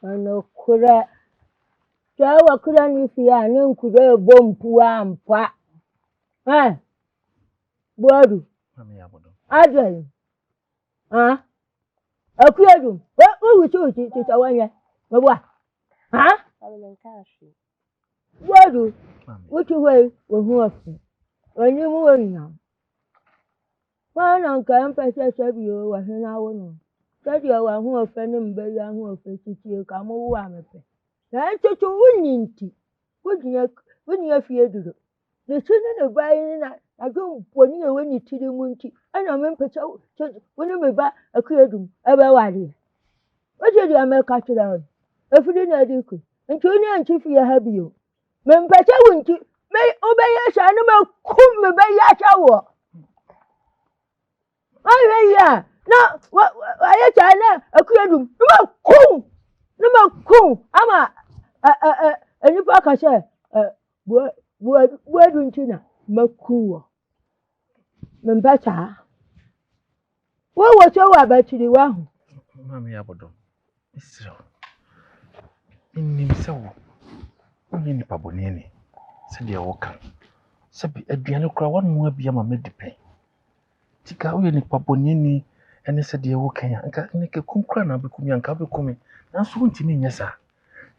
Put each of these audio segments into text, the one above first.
Ano kura jawa kura ni fiya nan kura bompuwa ampa bodu adal akuyadu wuti tawanya mabwa bodu wuti we wohuafu wani mu wonya wana nka mpese sebio wa hena wono sadi wa hu ofe ne mbe ya hu ofe titie ka mo wa mepe na tutu wunyinti wunya fie duro ne chine ne bayi na adwo poni e woni tiri mu nti ana me mpese woni me ba akuyadum ebe ware oje di ameka tira efudi na diku nti oni anti fie ha bio me mpese wunti me obeye sha ne me kum me be ya chawo ya na aye chana akuyadum numa kum ama enipa ka se buadu ntina makuwo mbata wo so wa batiri wa hu mama ya bodo isro inni sawo oni ni paboni ni se dia woka sabi aduane kura wanu abia ma medipe tika uye ni paboni ni ene se dia woka ya nka ne ke kunkura na bekumi anka bekumi na so ntini nyesa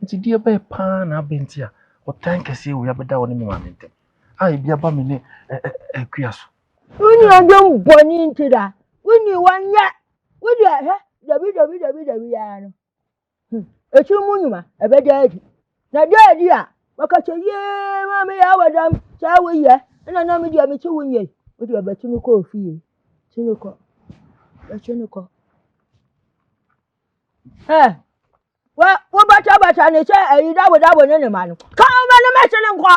nti dia be pa na abenti a otan kese wo ya beda woni mi ma mente ai bia ba me ne akuaso uni adom boni ntira uni wanya wudi dabi ya no echu munyuma ebeda adi na dedi a wakache ye mama ya wadam chawo ye na me dia me chi wunye wudi abetunu ko ofie chinuko wo bata ne che ayi dabo ne ma no ka ma ne ma chinuko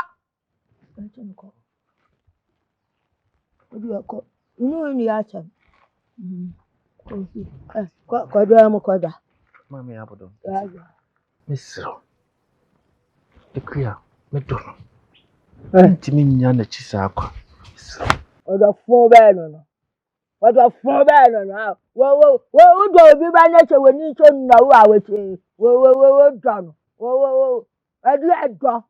wudi ko inu ni ya cha ko do mo ko da mama ya bodo misro ekuya medono ntimi nya na chisa akwa odo fun be no wo do bi ba na che woni cho na wo awete wo do wo adu ado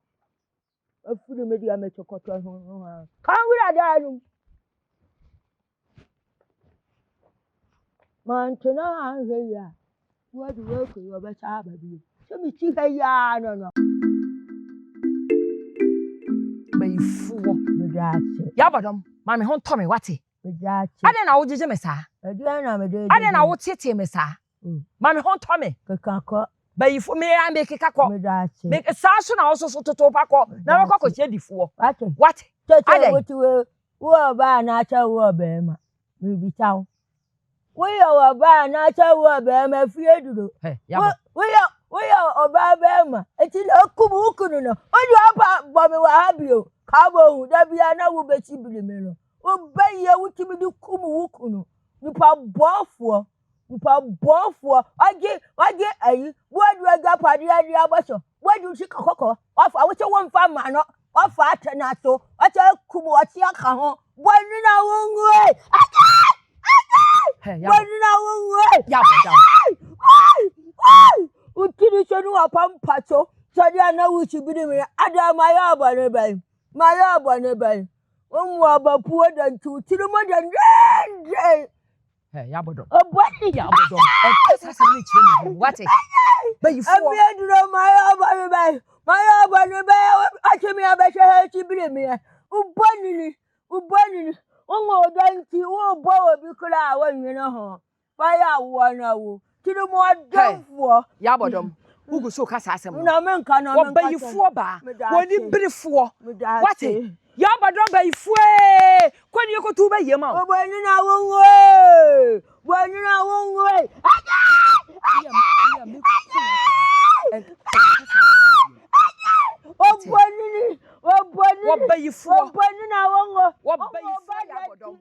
afuru me dia me chokoto ho kan wura da nu man tuna an heya wo du wo ko yo ba cha ba bi so mi ti heya no Baifuwo medache ya badom ma me ho ntɔ me wate medache ade na wo jeje me saa adu na me de ade na wo tete me saa ma me ho ntɔ me kakako baifu me ya me kekakɔ medache me saa so na wo so toto pakɔ na me kɔ kɔ difuwo wate tete wo ba na cha wo be ma me bi tawo wo yo ba na cha wo be ma fie duro wo yo oba be ma eti na okubu ukunu no odu apa bo me wa habio ka bo hu da bia na wo be tibiri me no wo be ye wo tibidi kumu ukunu nipa bofo wage ayi wo adu aga pade ade abaso wo adu shi kokoko ofa wo che wo mfa ma no ofa atena so acha kumu ati aka ho bo ni na wo ngwe bo na wo ngwe ya bodam utiri chonu apampacho chadi ana wuchi bidi me ada maya abane bai omu abapu odantu utiri mo dan Hey, Yabodom. Oh, what is Yabodom? And that's a rich what? But you I'm here to know my I tell me about your to be me. Ubani, oh, dainty, oh, boy, because I want you know. Fire one hour. To the more done for Yabodom. Who go so cassasam? No man can What bay you for bar? What you bid for? What? Yabodom bay fue. When you go to bay your mouth. When you know one way. When you know one way. What bay you for? What bay you for?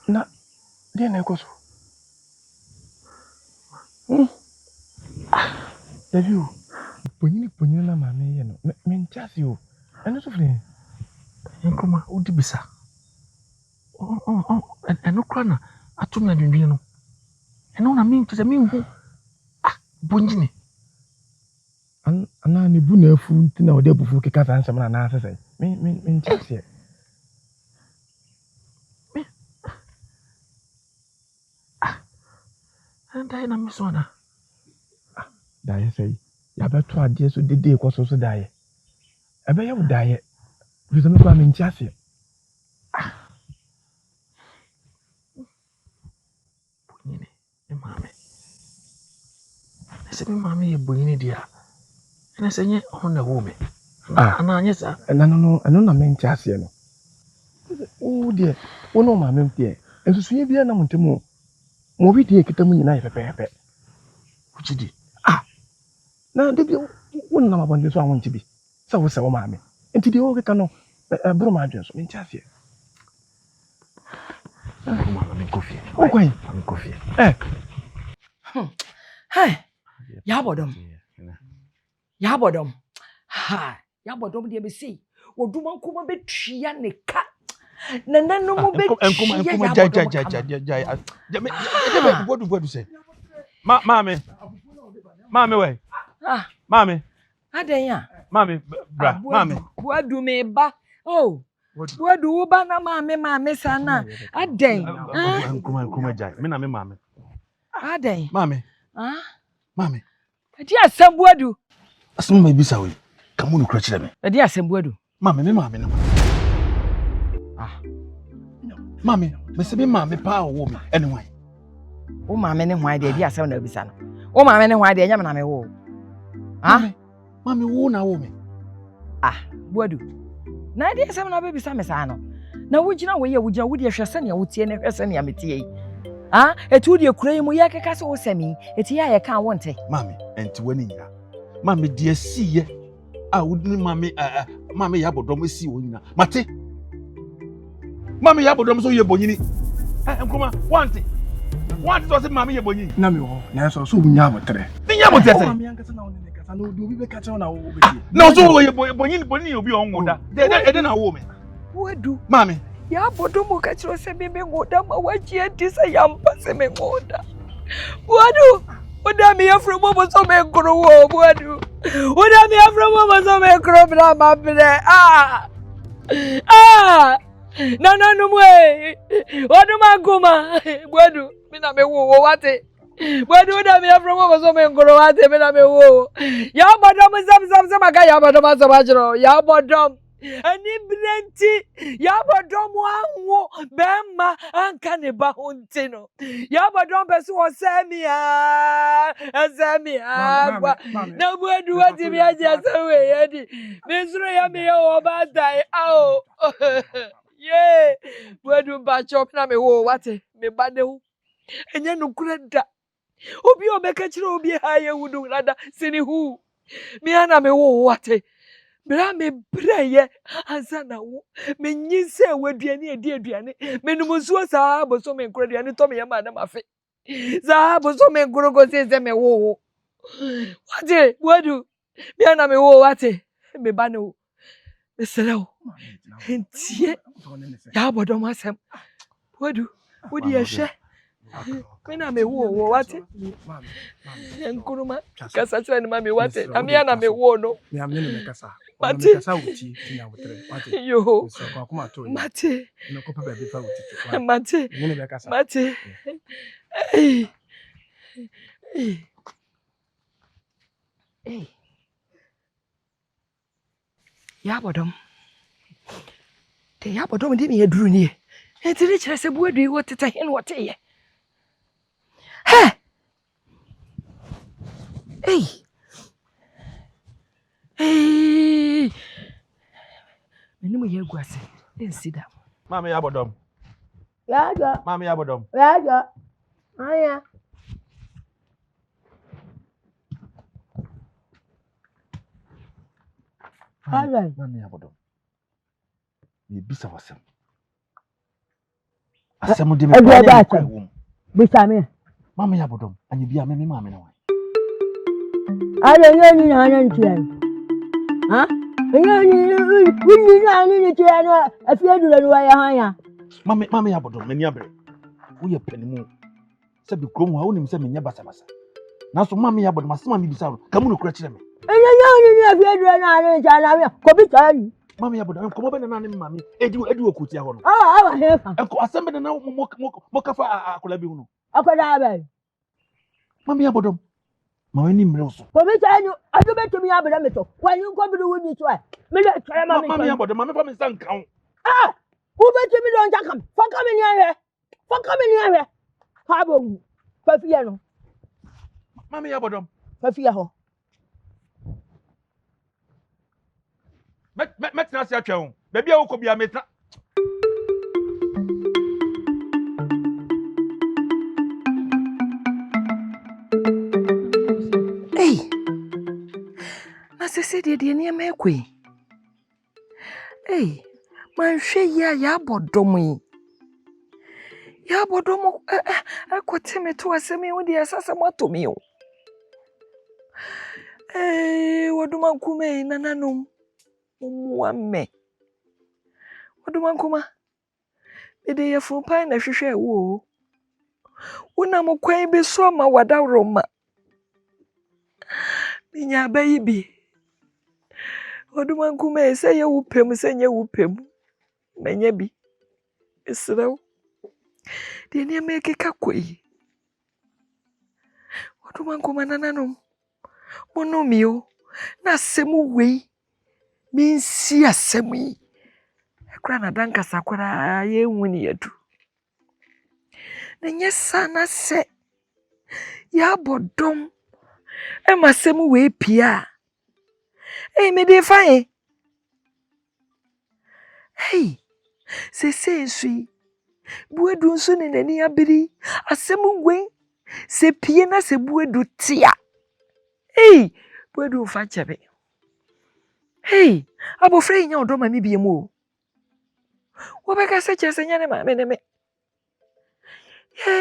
Na dia na ekoso. David, ponyini na mama ye no. Me nchase o. Eno so fle. Enkoma odi bisa. Eno kra na atum na dwendwen no. Eno na me nchase me nhu. Ponyini. Ana ne bu na afu nti na ode abufu keka fa nsem na na asese. Me nchase. Dai na misona. Dai sei. Ya beto ade so dede ko so dai. Ebe ye dai. Bizo me kwa me ntiase. Bonyini, e mame. Ese me mame ye bonyini dia. Ena senye hona wo me. Ana anyesa. No, na me ntiase no. O de, wono mame mtie. Ensusu ye bia na montemo. Mo bi die kitamu nyina ye pepepe. Uchidi. Na debi won na mabonde so awon tibi. Sa wo se wo maame. Enti de wo keka no bro ma adwen so menti asie. Mama me kofi. O kwai, me kofi. Hey. Yabodom. Yabodom. Ha. Yabodom de be see. Oduma nkoma betria ne ka. Nana no mo betria. Enkoma jai. Bodu say. Mame we. Mame. Aden ya. Mame bra, mame. Bodu me ba. Oh. Bodu wo ba na mame sana. Aden. Enkoma jai. Me na me mame. Aden. Mame. Mame. Edi asem bodu. Asem ma bisa we. Kamu no kra kire me. Edi asem bodu. Mame me mame no. Mame, me se be mame pa wo me. Anyway. O mame ne hwan de edi asem na bisa no. O mame ne hwan de enya me na me wo. Mame wo na wo me. Bodu. Na edi asem na be bisa me sa no. Na wugina wo ye wugina wo de hwese ne wo tie ne hwese ne ametie yi. Etu de kura yi mu ye keka se wo sami. Eti ya ye kan wo nte. Mame, enti wani nyina. Mame de asiye. Wudini mame Yabodom asi wo nyina. Mate. Mame Yabodom so ye bonyini. Nkoma, want to say mame ye bonyini. Na me ho, na so wunya abotre. Nya abotre say. Mame yankasa na woni kasa na obi be kache na wo be. Na so wo ye bonyini obi on da. De na wo me. Bodu. Mame. Yabodom ka chiro se me ngoda ma waji enti se yampa se me ngoda. Bodu. Oda mi afro mo so me nkoro wo Bodu. Oda mi afro mo so me nkoro bla ma bre. No mwe. Odu maguma. Bodu, mi na me wo wate. Bodu oda mi afro mo so me nkoro wate mi na me wo. Yabodom zam maka Yabodom so bajro. Yabodom. Ani brenti Yabodom anwo bema anka ne ba ho nti no ya bodon pese wo samia na buadu wati bi aja sawe yedi me suro ya me yo ba dai ao ye buadu ba chop na me wo wate me ba de wo enye no kura da obi obeka kire obi ha ye wudu rada sini hu me ana me wo wate bra me breye ansa na wo me nyinse waduane edi aduane me numusuo saa boso me nkura aduane to me yama na mafe saa boso me nkuro se me wo wate buadu me ana me wo wate me ba ne wo me selew entie ya bodom asem buadu wodi ehwe me na me wo wate nkuruma kasa chira ni mami wate ami ana me wo no me amne me kasa me kasa wuti tina wutre wate yo so kwa kuma to mate no ko pa be fa wuti mate me me kasa mate ya bodom te ya bodom de me yaduru ni e ti ri kire se buadu yi woteta hen wote ye Hey! Menimu ye guase. Ensida. Mama ya bodom. Ya. Mama ya bodom. Ya. Aya. Mama ya bodom. Ni bisa wasem. Asem de me kwa wo. Bisa me. Mama ya bodom. Anyi bia me mama na wa. Ale nyoni na nantian. Ha? Nyoni wuni na ni tian no afia duro no ya hanya. Mama ya bodom mani abre. Wo ye panimu. Se bi krom ha wonim se menya basa. Na so mama ya bodom asema me bisa ro. Kamu no kura kire me. Nyoni ni afia duro na ni tian na ko bi tani. Mama ya bodom ko be na me mama. Edi okutia ho no. Awa hefa. Enko asem be na mo kafa akola bi hu no. Akoda ba. Mama ya bodom. Ma wani mre so. Ko bi tani adu betumi abra meto. Wani ko bi wuni so. Me le tire ma me. Mama ya bodom mama fa me san kan. Who bet me don't jack him? For coming here. For coming here. Habo. Fafiano. Mama ya bodom. Fafiaho. Met na sia twɛn. Baabi a wokɔ bia metra. Na sese de ne ma ekoi. Manhwe ya bodom yi. Ya bodom akote me to asemi wo de asasa moto mi o. Woduma nkume nananum. Muamme. Woduma nkuma. Ede ye fumpai na hwehwe wo. Una mo kwan bi so ma wadawroma. Minya bayi bi. Woduma nkume se ye wupem se nye wupem. Menye bi. Esrew. De ne me keka koi. Woduma nkuma nananum. Mono mio na semu wei. Minsi asemu yi. Ekra na danka sakura ye nwuni yedu. Na nyesa na se ya bodom e masemu we pia. Me dey fine. Se nsui. Buedu nso ne nani abiri. Asemu gwen se pie na se buedu tia. Buedu fa chebe. Abofre nya odo ma mi biem o. Wo be ka se chese nya ne ma me ne me.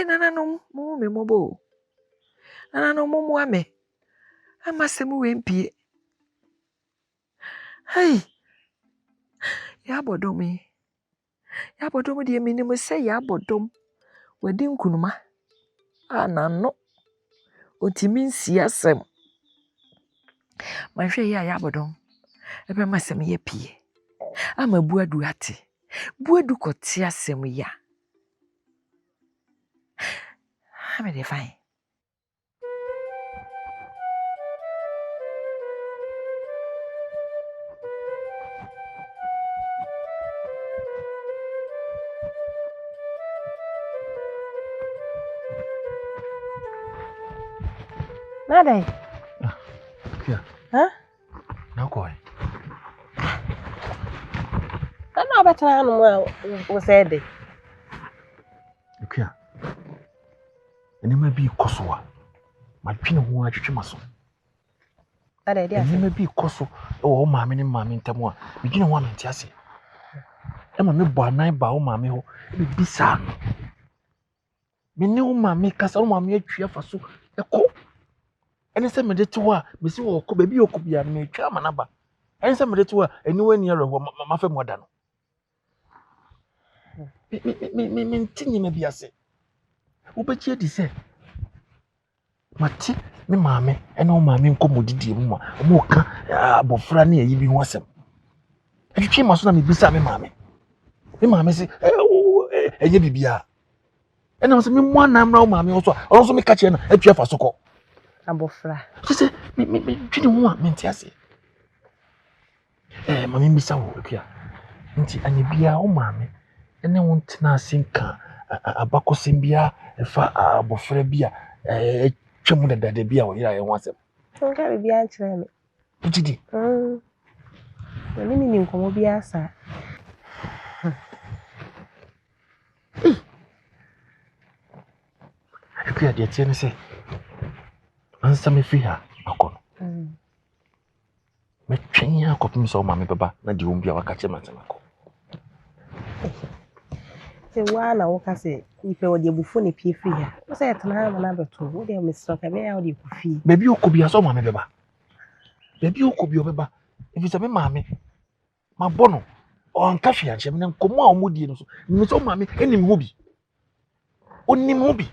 Nananom mo me mobo. Nananom mo ame. Amasemu we mpie. Ya bodom yi. Ya bodom de minim se ya bodom. Wadi nkunuma. Anano. Otimi nsi asem. Manhwe ya bodom. Ebe masem ye pie. Ama buadu ate. Buadu kote asem ya. I'm de fine. Nada. Kia. Huh? Na koi. I know better than was said. Kia. Eni ma bi koso a. Ma twene ho atwetwe maso. Nada dia. Eni ma bi koso o maame ne maame ntam a. Bi twene ho amenti ase. E ma me bo anan ba o maame ho. Bi bisa no. Me ne o maame kasa o maame atwa fa so. Eko. Eni se me de to a, me si wo ko ba bi okọ bia me twa manaba. Eni se me de to a, eni wani ere ho ma fa mu da no. Me ntinyi me bi ase. Wo be chi di se. Mati me maame ene o maame nkomodidi mu a. O mo ka abofra na yi bi ho asem. Atwetwe maso na me bisa me maame. Me maame se eye bibia. Ena o se me mo anamra o maame o so. O so me ka che na atwa fa so ko. Abofra. She me twene ho a menti ase. Mami bisa wo akua. Nti anye bia o maame ene won tena asinka abakosem bia efa abofra bia twemu dada bia wo yira ye ho asem. Nka be bia nkyere me. Utidi. Ni ni nkomo bia sa. Akua de tie ne se. Ansa me fi ha akono. Me twenya akopim so maame baba na de ombia waka che matemako. Se wana woka se ipe wodi ebufu ne pie fi ha. Wo se etena ha na beto. Wo de Mr. Kabe ya wodi kufi. Baby okobia so maame baba. Baby okobia obeba. If it's a me maame. Ma bono. O anka hwe anchem ne nkomo a omodie no so. Me so maame enim ho bi. Onim ho bi.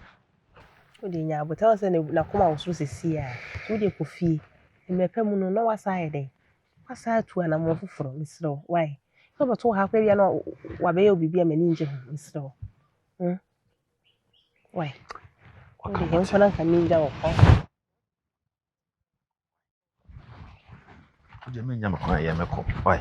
Wodi nya abota se na koma wo so sesi a. Wodi kufi. Mepe mu no na wasa yede. Wasa tu ana mo foforo Mr. Why? So but to ha kwa bia no wa be obibi amani nje ho Mr. Why? Wodi hen kwana kan ninja wo kwa. Wodi me nya makwa ya meko. Why?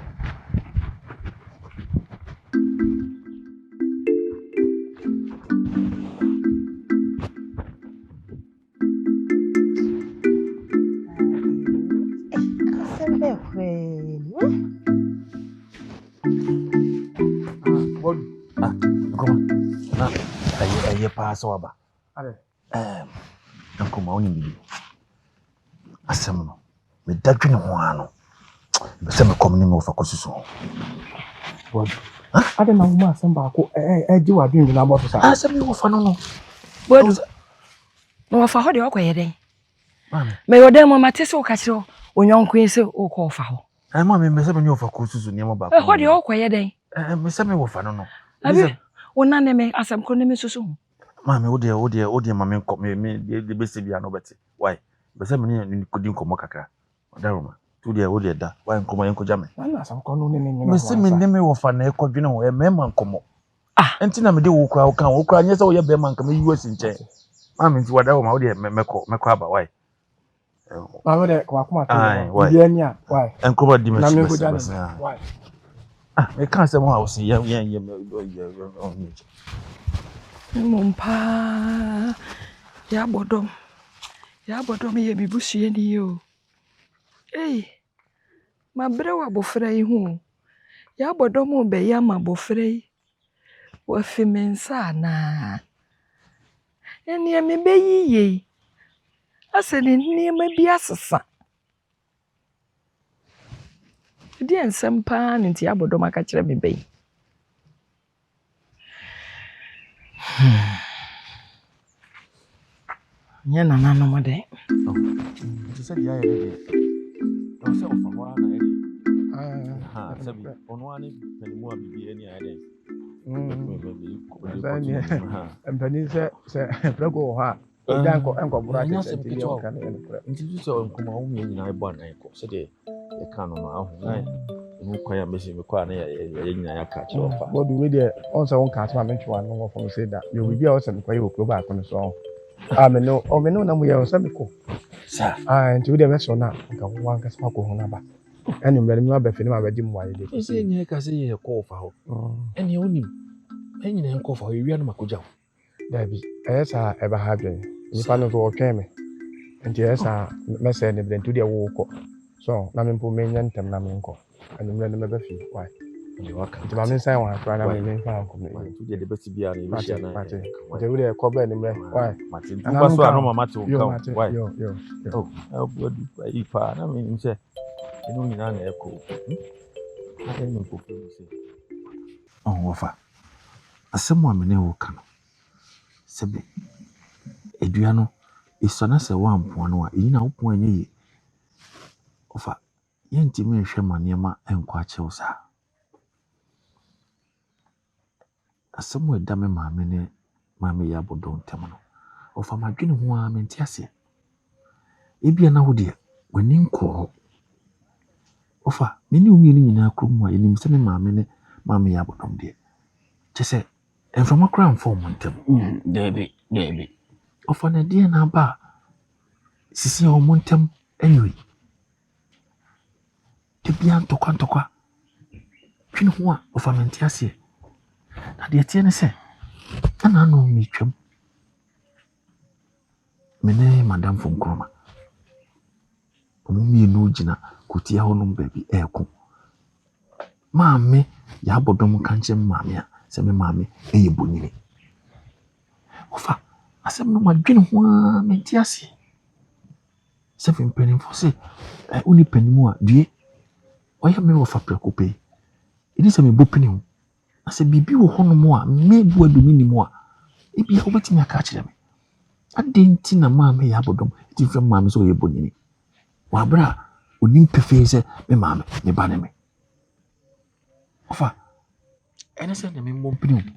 Aye paso aba. Nkoma oni bibi. Asem no. Me dadwene ho ano. Be se me komni me ofa kosusu. Bodu. Ade na huma asem ba ko ji wadwene na boto sa. Asem me ofa no no. Bodu. No ofa ho de okoye den. Mama. Me yo dem ma tese o ka kire onyonko ese o ko ofa ho. Mama me se me ofa kosusu ne mo ba. Ho de okoye den. Me se me ofa no no. Abi wona ne me asem ko ne me susu. Mama odi mama nko me de bese bia no beti. Why? Be se me ni kodi nkomo kakra. Odaroma. Tu de odi da. Why nkomo yenko jame? Wana asem ko no ne ne. Me se me ne me ofa na ekodwene ho e mema nkomo. Enti na me de wo kra nye se wo ye be man ka me US nche. Mama nti wadaroma odi meko aba why? Mama de kwa kuma to. Bia ni a why? Nkomo di me. Why? Me kan se mo house ye Mumpa ya bodom ye bibusue ni yo. Ma bre wa bofra yi hu. Ya bodom be ya ma bofra yi. Wa fi mensa na. Eni me be yiye. Aseni ni ma bi asesa. Di ensem pa nti ya bodom aka kire me be. Nya na no mo de. Ti se dia ye de. Do se ofa ho na ye de. Sabi ono ani penimu abibi eni ya de. Empani se prego ha. Ejanko enko burate se ti yo kan en pre. Nti so nkoma wo mi nyina ebo anan ko se de e kan no ahu na mu kwa ya mesi me kwa na ye nyina ya ka che ofa. Bodu we de on se won ka atma mentwa no wo from say that. You will be out some kwa yo ba ko no so. Me no na mu ye o se me ko. Sa. Nti we de me so na nka wo anka sa ko ho na ba. Eni mbele mi ba fini ma ba di mu aye de. Se nyina ka se ye ko ofa ho. Eni onim. Eni na enko ofa ho wi na makoja ho. Dabi. Esa e ba ha dwen. Nipa no so o twen me. nti esa message ne brentu de wo ko so na me mpo menya ntem na me nko anumre ne meba fi why Ni waka. nti ma me nsan wa akra na me mfa nko me Tu de besi bia na Mate, yishia na. mate. Nti wo de ko ba anumre why Mate. And Tu ba I'm so calm. ano mama te yo o mate why? yo Oh, obodu ipa na me nse. Enu nyina na eko. Na enu ko fe mi se. Oh, wofa. Asɛm a me ne wo ka no. Sɛbe. Edua no isɔna sɛ wampoa no a eyi na wopon anye yi. Wofa. Yɛntimi nhwɛ ma nneɛma ɛnkɔ akyɛw saa. Asɛm a ɛda me maame ne maame yɛ abɔdɔ ntam no. Wofa madwene ho a mente ase. Ebia na wo de w'ani nkɔ hɔ. Wofa, me ne umi ni nyinaa krom a enim sɛ me maame ne maame yɛ abɔdɔm de. Kyɛ sɛ ɛmfama kora mfɔ mo ntam. Dabi. Wofa na deɛ na aba sisi a ɔmo ntam anyway. Ebia ntɔkwa. Twene ho a wofa mente ase. Na deɛ tie ne sɛ ana no mi twam. Me ne madam Fonkroma. Ɔmo mmienu gyina kotia hɔ nom baabi ɛɛko. Maame yɛ abɔdɔm ka nkyɛn maame a sɛ me maame ɛyɛ bonyini. Wofa asɛm no madwene ho a mente ase. Sɛ mpanimfo sɛ uni panimu a due ɔyɛ me wɔfa prɛko pɛ. Ɛdi sɛ mebɔ pani ho. Na sɛ biribi wɔ hɔ nom a mebu adumi ni mu a ebia wobɛtumi aka akyerɛ me. Ade nti na maame yɛ abɔdɔm ti fɛ maame sɛ ɔyɛ bonyini. Wabra onim pefee sɛ me maame ne ba ne me. Ofa ɛne sɛ na me mmɔ mpini ho.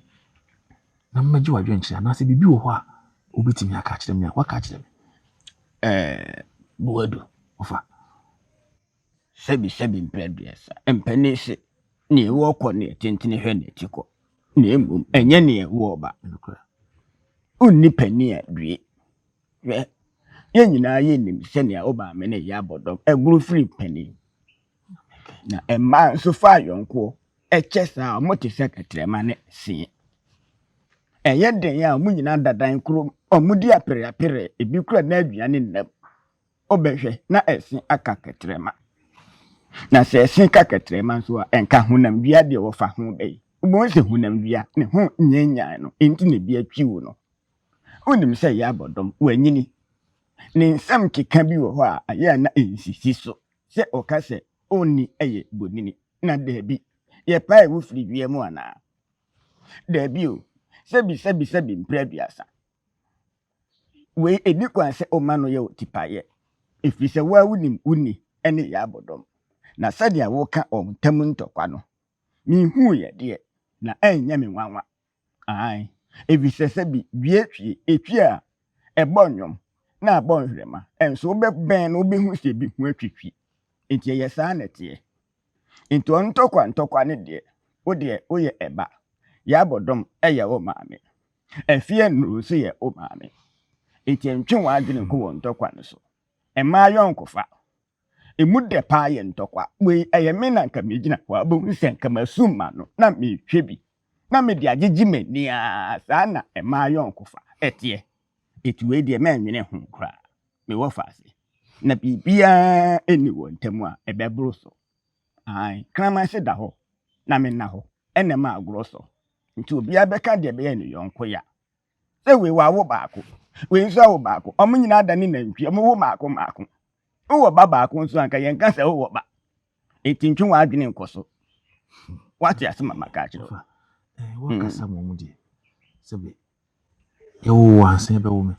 Na mmagye wadwe nkyerɛ anaasɛ biribi wɔ hɔ a wobɛtumi aka akyerɛ me a waka akyerɛ me. Buwadu. Ofa Sebi mpɛduasa. Mpɛne se ne ɛwɔ kɔ ne tentene hwɛ ne ti kɔ. Na mmom ɛnyɛ ne ɛwɔ ba. ɛnokora. Unni pani a due. Hwɛ. Yɛn nyinaa yɛnim sɛnea wo maame ne yɛ abɔdɔm ɛgoro firi pani. Na ɛmma nso fa ayɔnkoɔ ɛkyɛ saa ɔmo te sɛ kɛtrɛma ne see. Ɛyɛ den a ɔmo nyinaa dadan koro ɔmo di apere ebi kura na aduane nnam. Ɔbɛhwɛ na ɛse aka kɛtrɛma. Na sɛ ɛse ka kɛtrɛma nso a ɛnka honam dua deɛ wɔfa ho bɛyi. Ɔmo sɛ honam dua ne ho nyanyan no enti na bi atwiw no. Onim sɛ yɛ abɔdɔm wanyini. Ne nsɛm keka bi wɔ hɔ a ayɛ na nsisi so. Sɛ ɔka sɛ onni ɛyɛ bonini. Na daabi yɛpae wo firi dua mu anaa. Daabi o. Sebi mpɛduasa. Wei edi kwan sɛ ɔma no yɛ otipayɛ. Ɛfiri sɛ woa wonim wonni ɛne yɛ abɔdɔm. Na sɛdeɛ woka ɔntam ntɔkwa no. Minhu yɛ deɛ na ɛnyɛ me nwanwa. Ai. Ɛfiri sɛ sɛbi wie etwi a ɛbɔ nnwom na abɔ nhwɛma. Ɛnso wobɛbɛn no wobɛhu sɛ bi ho atwitwi. Enti ɛyɛ saa na ɛteɛ. Enti ɔntɔkwa ne deɛ wo deɛ woyɛ ɛba. Yɛ abɔdɔm ɛyɛ wo maame. Ɛfie nnuro so yɛ wo maame. Enti ɛntwe w'adwene nko wɔ ntɔkwa no so. Ɛmaa yɔnkofa. Emu dɛ paa yɛ ntɔkwa. Wei ɛyɛ me na nka megyina hɔ abɛhu sɛ nka masuma no na mehwɛ bi. Na mede agyegye m'ani a saa na ɛmaa yɔnkofa ɛteɛ. Eti wei deɛ mɛnwene ho koraa. Mewɔ faase. Na biribiara ɛni wɔ ntam a ɛbɛboro so. Ai, kraman se da hɔ. Na menna hɔ. Ɛna ma agorɔ so. Nti obiara bɛka deɛ bɛyɛ ne yɔnko ya. Sɛ wei wawo baako. Wei nso awo baako. Ɔmo nyinaa da ne nantwi. Ɔmo wo maako. Wowɔ ba baako nso anka yɛnka sɛ wowɔ ba. Enti ntwe w'adwene nkɔ so. Wate ase mama ka akyerɛ wo. Wakasa mo mu deɛ. Sɛbe yɛwo ansa bɛwo me.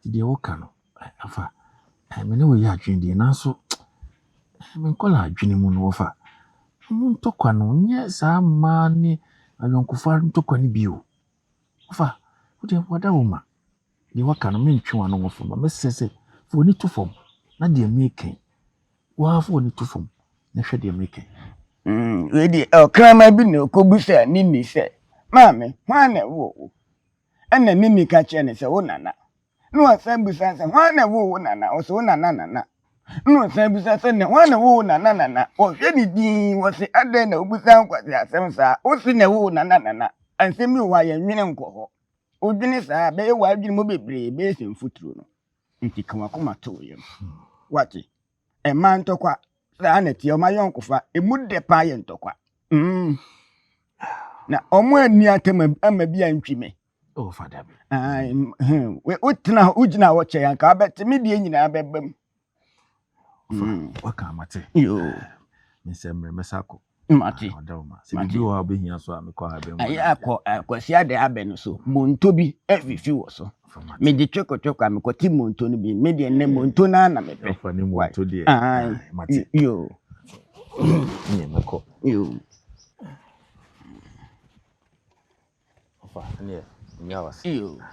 Deɛ woka no afa me ne wo yɛ adwene deɛ nanso me nkɔla adwene mu no wofa. Mo ntɔkwa no nyɛ saa ma ne ayɔnkofa ntɔkwa ne bio. Wofa wo deɛ wada wo ma. Deɛ waka no mentwe wa no wo fam. Mesɛ sɛ fo ni to fam. Na deɛ meken. Wa fo ni to fam. Na hwɛ deɛ meken. We di okrama bi na okobusa nini sɛ maame hwan na wo ɛna nini ka kyerɛ ne sɛ wo nana no asan busa sɛ hwan na wo nana o sɛ wo nana no asan busa sɛ ne hwan na wo nana o hwɛ ni din wo sɛ adɛn na obusa nkwasi asɛm saa o sɛ na wo nana ansɛm bi wo ayɛ nwene nkɔ hɔ odwene saa bɛyɛ wadwene mo bebree bɛyɛ sɛ mfuturo no nti ka wakoma to yam wate ɛma ntɔkwa saa na tie ɔma yɔnkofa emu de pa yɛ ntɔkwa na ɔmo ani atam ama bi antwi me Oh, Father. we utna ujina wɔkyɛ yanka abɛte me deɛ nyinaa bɛbam Waka mate. yo Nsemre mesako. mate Odawma. Se bibi wa obehia so amekɔ ha bɛm. ayi akwasi ade abɛ no so monto bi afifi wɔ so me de twekotweko amekɔti monto no bi me de ne monto na na mepɛ Fa ni monto de. Mate. yo Ni mekɔ. yo Fa ni nyawas. yo